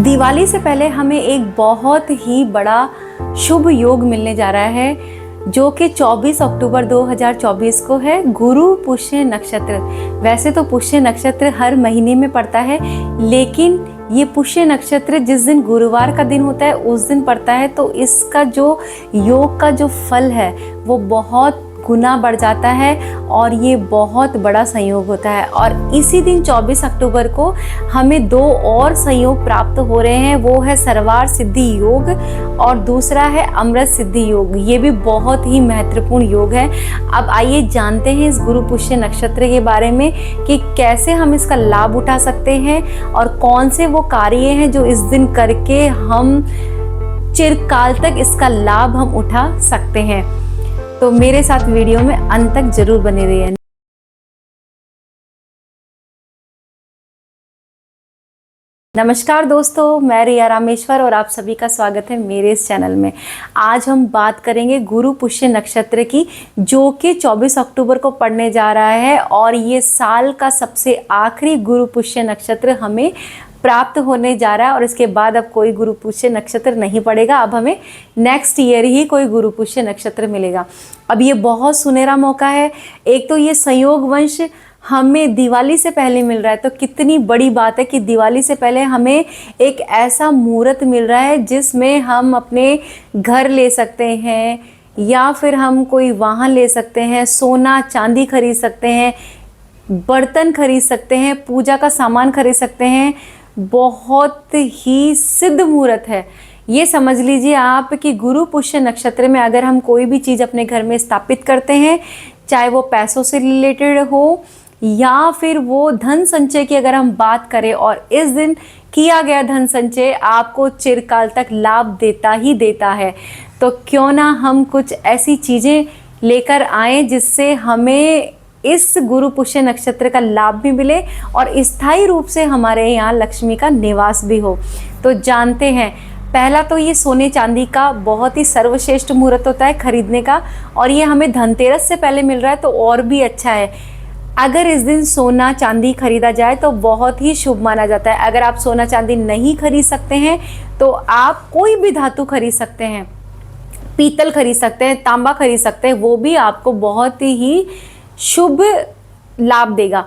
दिवाली से पहले हमें एक बहुत ही बड़ा शुभ योग मिलने जा रहा है जो कि 24 अक्टूबर 2024 को है गुरु पुष्य नक्षत्र। वैसे तो पुष्य नक्षत्र हर महीने में पड़ता है, लेकिन ये पुष्य नक्षत्र जिस दिन गुरुवार का दिन होता है उस दिन पड़ता है, तो इसका जो योग का जो फल है वो बहुत गुना बढ़ जाता है और ये बहुत बड़ा संयोग होता है। और इसी दिन 24 अक्टूबर को हमें दो और संयोग प्राप्त हो रहे हैं, वो है सर्वार सिद्धि योग और दूसरा है अमृत सिद्धि योग। ये भी बहुत ही महत्वपूर्ण योग है। अब आइए जानते हैं इस गुरु पुष्य नक्षत्र के बारे में कि कैसे हम इसका लाभ उठा सकते हैं और कौन से वो कार्य हैं जो इस दिन करके हम चिरकाल तक इसका लाभ हम उठा सकते हैं। तो मेरे साथ वीडियो में अंत तक जरूर बने रहिए। नमस्कार दोस्तों, मैं रिया रामेश्वर और आप सभी का स्वागत है मेरे इस चैनल में। आज हम बात करेंगे गुरु पुष्य नक्षत्र की, जो कि 24 अक्टूबर को पड़ने जा रहा है और ये साल का सबसे आखिरी गुरु पुष्य नक्षत्र हमें प्राप्त होने जा रहा है। और इसके बाद अब कोई गुरु पुष्य नक्षत्र नहीं पड़ेगा, अब हमें नेक्स्ट ईयर ही कोई गुरु पुष्य नक्षत्र मिलेगा। अब ये बहुत सुनहरा मौका है। एक तो ये संयोग वंश हमें दिवाली से पहले मिल रहा है, तो कितनी बड़ी बात है कि दिवाली से पहले हमें एक ऐसा मुहूर्त मिल रहा है जिसमें हम अपने घर ले सकते हैं या फिर हम कोई वाहन ले सकते हैं, सोना चांदी खरीद सकते हैं, बर्तन खरीद सकते हैं, पूजा का सामान खरीद सकते हैं। बहुत ही सिद्ध मुहूर्त है। ये समझ लीजिए आप कि गुरु पुष्य नक्षत्र में अगर हम कोई भी चीज़ अपने घर में स्थापित करते हैं, चाहे वो पैसों से रिलेटेड हो या फिर वो धन संचय की अगर हम बात करें, और इस दिन किया गया धन संचय आपको चिरकाल तक लाभ देता ही देता है। तो क्यों ना हम कुछ ऐसी चीज़ें लेकर आएँ जिससे हमें इस गुरु पुष्य नक्षत्र का लाभ भी मिले और स्थायी रूप से हमारे यहाँ लक्ष्मी का निवास भी हो। तो जानते हैं, पहला तो ये सोने चांदी का बहुत ही सर्वश्रेष्ठ मुहूर्त होता है खरीदने का, और ये हमें धनतेरस से पहले मिल रहा है तो और भी अच्छा है। अगर इस दिन सोना चांदी खरीदा जाए तो बहुत ही शुभ माना जाता है। अगर आप सोना चांदी नहीं खरीद सकते हैं तो आप कोई भी धातु खरीद सकते हैं, पीतल खरीद सकते हैं, तांबा खरीद सकते हैं, वो भी आपको बहुत ही शुभ लाभ देगा।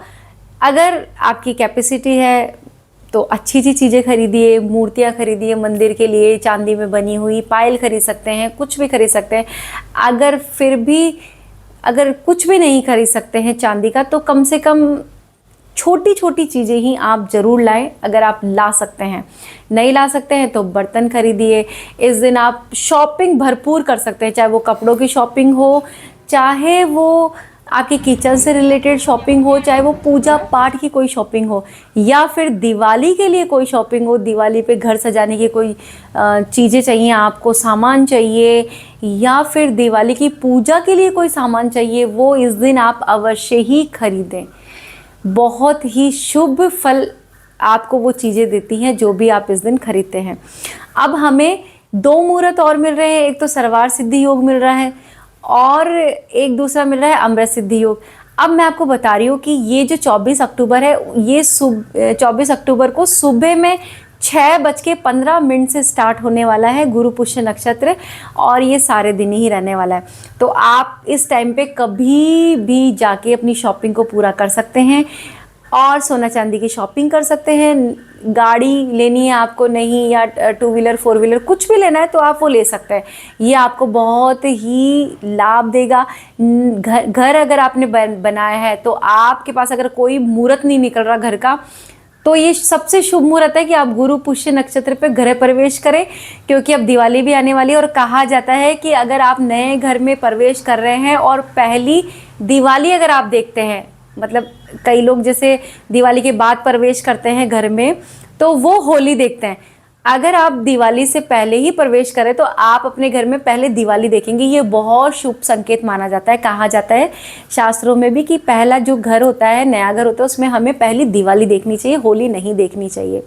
अगर आपकी कैपेसिटी है तो अच्छी अच्छी चीज़ें खरीदिए, मूर्तियाँ खरीदिए मंदिर के लिए, चांदी में बनी हुई पायल खरीद सकते हैं, कुछ भी खरीद सकते हैं। अगर कुछ भी नहीं खरीद सकते हैं चांदी का, तो कम से कम छोटी छोटी चीज़ें ही आप ज़रूर लाएं। अगर आप ला सकते हैं, नहीं ला सकते हैं तो बर्तन खरीदिए। इस दिन आप शॉपिंग भरपूर कर सकते हैं, चाहे वो कपड़ों की शॉपिंग हो, चाहे वो आपके किचन से रिलेटेड शॉपिंग हो, चाहे वो पूजा पाठ की कोई शॉपिंग हो, या फिर दिवाली के लिए कोई शॉपिंग हो, दिवाली पे घर सजाने की कोई चीज़ें चाहिए आपको, सामान चाहिए, या फिर दिवाली की पूजा के लिए कोई सामान चाहिए, वो इस दिन आप अवश्य ही खरीदें। बहुत ही शुभ फल आपको वो चीज़ें देती हैं जो भी आप इस दिन खरीदते हैं। अब हमें दो मुहूर्त और मिल रहे हैं, एक तो सर्वार सिद्धि योग मिल रहा है और एक दूसरा मिल रहा है अमृत सिद्धि योग। अब मैं आपको बता रही हूँ कि ये जो 24 अक्टूबर है, ये 24 अक्टूबर को सुबह में 6:15 से स्टार्ट होने वाला है गुरु पुष्य नक्षत्र, और ये सारे दिन ही रहने वाला है। तो आप इस टाइम पे कभी भी जाके अपनी शॉपिंग को पूरा कर सकते हैं और सोना चांदी की शॉपिंग कर सकते हैं। गाड़ी लेनी है आपको, नहीं, या टू व्हीलर फोर व्हीलर कुछ भी लेना है तो आप वो ले सकते हैं। ये आपको बहुत ही लाभ देगा। घर अगर आपने बनाया है तो आपके पास अगर कोई मुहूर्त नहीं निकल रहा घर का, तो ये सबसे शुभ मुहूर्त है कि आप गुरु पुष्य नक्षत्र पे गृह प्रवेश करें, क्योंकि अब दिवाली भी आने वाली है। और कहा जाता है कि अगर आप नए घर में प्रवेश कर रहे हैं और पहली दिवाली अगर आप देखते हैं, मतलब कई लोग जैसे दिवाली के बाद प्रवेश करते हैं घर में तो वो होली देखते हैं। अगर आप दिवाली से पहले ही प्रवेश करें तो आप अपने घर में पहले दिवाली देखेंगे। ये बहुत शुभ संकेत माना जाता है। कहा जाता है शास्त्रों में भी कि पहला जो घर होता है, नया घर होता है, उसमें हमें पहली दिवाली देखनी चाहिए, होली नहीं देखनी चाहिए।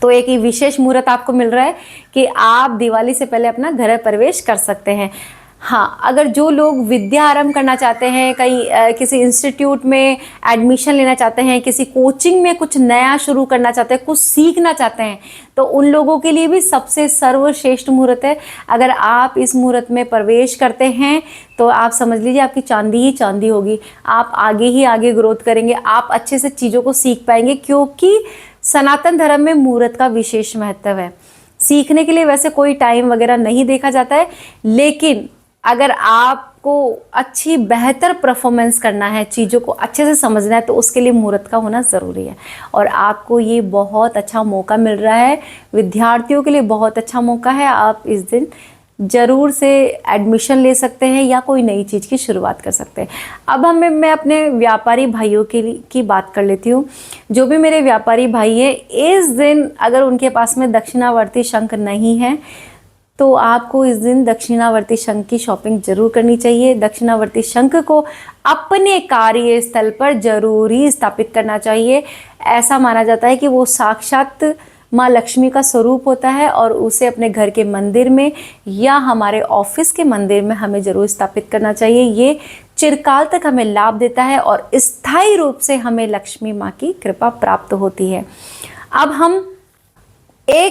तो एक विशेष मुहूर्त आपको मिल रहा है कि आप दिवाली से पहले अपना गृह प्रवेश कर सकते हैं। हाँ, अगर जो लोग विद्या आरंभ करना चाहते हैं, कहीं किसी इंस्टीट्यूट में एडमिशन लेना चाहते हैं, किसी कोचिंग में कुछ नया शुरू करना चाहते हैं, कुछ सीखना चाहते हैं, तो उन लोगों के लिए भी सबसे सर्वश्रेष्ठ मुहूर्त है। अगर आप इस मुहूर्त में प्रवेश करते हैं तो आप समझ लीजिए आपकी चांदी ही चांदी होगी। आप आगे ही आगे ग्रोथ करेंगे, आप अच्छे से चीज़ों को सीख पाएंगे, क्योंकि सनातन धर्म में मुहूर्त का विशेष महत्व है। सीखने के लिए वैसे कोई टाइम वगैरह नहीं देखा जाता है, लेकिन अगर आपको अच्छी बेहतर परफॉर्मेंस करना है, चीज़ों को अच्छे से समझना है, तो उसके लिए मुहूर्त का होना ज़रूरी है। और आपको ये बहुत अच्छा मौका मिल रहा है, विद्यार्थियों के लिए बहुत अच्छा मौका है। आप इस दिन ज़रूर से एडमिशन ले सकते हैं या कोई नई चीज़ की शुरुआत कर सकते हैं। अब मैं अपने व्यापारी भाइयों की बात कर लेती हूँ। जो भी मेरे व्यापारी भाई हैं, इस दिन अगर उनके पास में दक्षिणावर्ती शंख नहीं है तो आपको इस दिन दक्षिणावर्ती शंख की शॉपिंग जरूर करनी चाहिए। दक्षिणावर्ती शंख को अपने कार्यस्थल पर जरूर ही स्थापित करना चाहिए। ऐसा माना जाता है कि वो साक्षात माँ लक्ष्मी का स्वरूप होता है और उसे अपने घर के मंदिर में या हमारे ऑफिस के मंदिर में हमें ज़रूर स्थापित करना चाहिए। ये चिरकाल तक हमें लाभ देता है और स्थायी रूप से हमें लक्ष्मी माँ की कृपा प्राप्त होती है। अब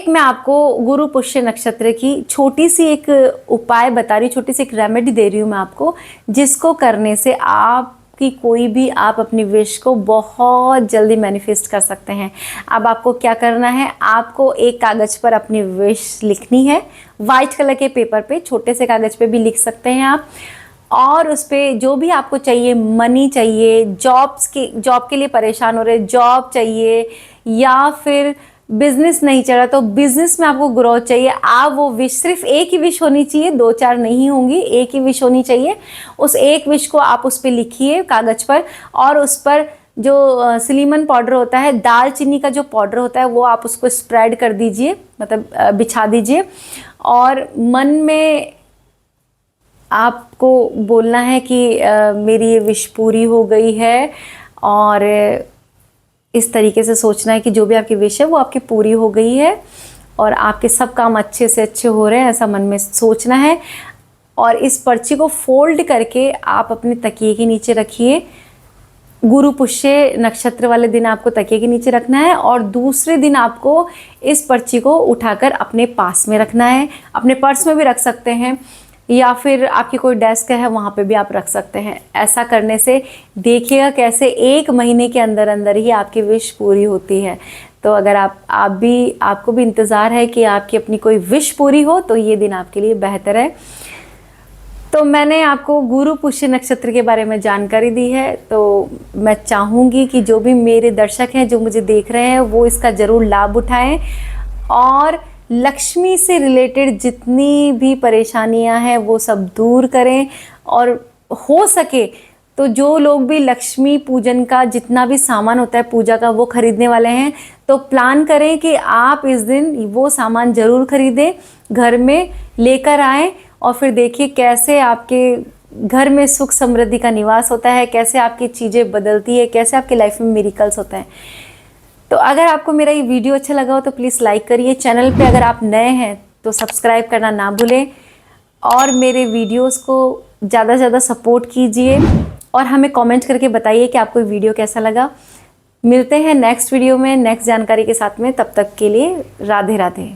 मैं आपको गुरु पुष्य नक्षत्र की छोटी सी एक उपाय बता रही, छोटी सी एक रेमेडी दे रही हूँ मैं आपको, जिसको करने से आपकी कोई भी आप अपनी विश को बहुत जल्दी मैनिफेस्ट कर सकते हैं। अब आपको क्या करना है, आपको एक कागज़ पर अपनी विश लिखनी है, वाइट कलर के पेपर पे, छोटे से कागज़ पे भी लिख सकते हैं आप। और उस पर जो भी आपको चाहिए, मनी चाहिए, जॉब के लिए परेशान हो रहे, जॉब चाहिए, या फिर बिजनेस नहीं चल रहा तो बिजनेस में आपको ग्रोथ चाहिए, आप वो विश, सिर्फ एक ही विश होनी चाहिए, 2-4 नहीं होंगी, एक ही विश होनी चाहिए। उस एक विश को आप उस पर लिखिए कागज़ पर, और उस पर जो सिलीमन पाउडर होता है, दालचीनी का जो पाउडर होता है, वो आप उसको स्प्रेड कर दीजिए, मतलब बिछा दीजिए। और मन में आपको बोलना है कि मेरी ये विश पूरी हो गई है, और इस तरीके से सोचना है कि जो भी आपकी विश है वो आपकी पूरी हो गई है और आपके सब काम अच्छे से अच्छे हो रहे हैं, ऐसा मन में सोचना है। और इस पर्ची को फोल्ड करके आप अपने तकिए के नीचे रखिए। गुरु पुष्य नक्षत्र वाले दिन आपको तकिए के नीचे रखना है, और दूसरे दिन आपको इस पर्ची को उठाकर अपने पास में रखना है। अपने पर्स में भी रख सकते हैं, या फिर आपकी कोई डेस्क है वहाँ पे भी आप रख सकते हैं। ऐसा करने से देखिएगा कैसे 1 महीने के अंदर अंदर ही आपकी विश पूरी होती है। तो अगर आपको भी इंतज़ार है कि आपकी अपनी कोई विश पूरी हो, तो ये दिन आपके लिए बेहतर है। तो मैंने आपको गुरु पुष्य नक्षत्र के बारे में जानकारी दी है, तो मैं चाहूँगी कि जो भी मेरे दर्शक हैं, जो मुझे देख रहे हैं, वो इसका ज़रूर लाभ उठाएं और लक्ष्मी से रिलेटेड जितनी भी परेशानियां हैं वो सब दूर करें। और हो सके तो जो लोग भी लक्ष्मी पूजन का जितना भी सामान होता है पूजा का, वो खरीदने वाले हैं, तो प्लान करें कि आप इस दिन वो सामान ज़रूर खरीदें, घर में लेकर आएँ, और फिर देखिए कैसे आपके घर में सुख समृद्धि का निवास होता है, कैसे आपकी चीज़ें बदलती है, कैसे आपकी लाइफ में मिरेकल्स होता है। तो अगर आपको मेरा ये वीडियो अच्छा लगा हो तो प्लीज़ लाइक करिए। चैनल पे अगर आप नए हैं तो सब्सक्राइब करना ना भूलें, और मेरे वीडियोस को ज़्यादा से ज़्यादा सपोर्ट कीजिए, और हमें कमेंट करके बताइए कि आपको वीडियो कैसा लगा। मिलते हैं नेक्स्ट वीडियो में नेक्स्ट जानकारी के साथ में, तब तक के लिए राधे राधे।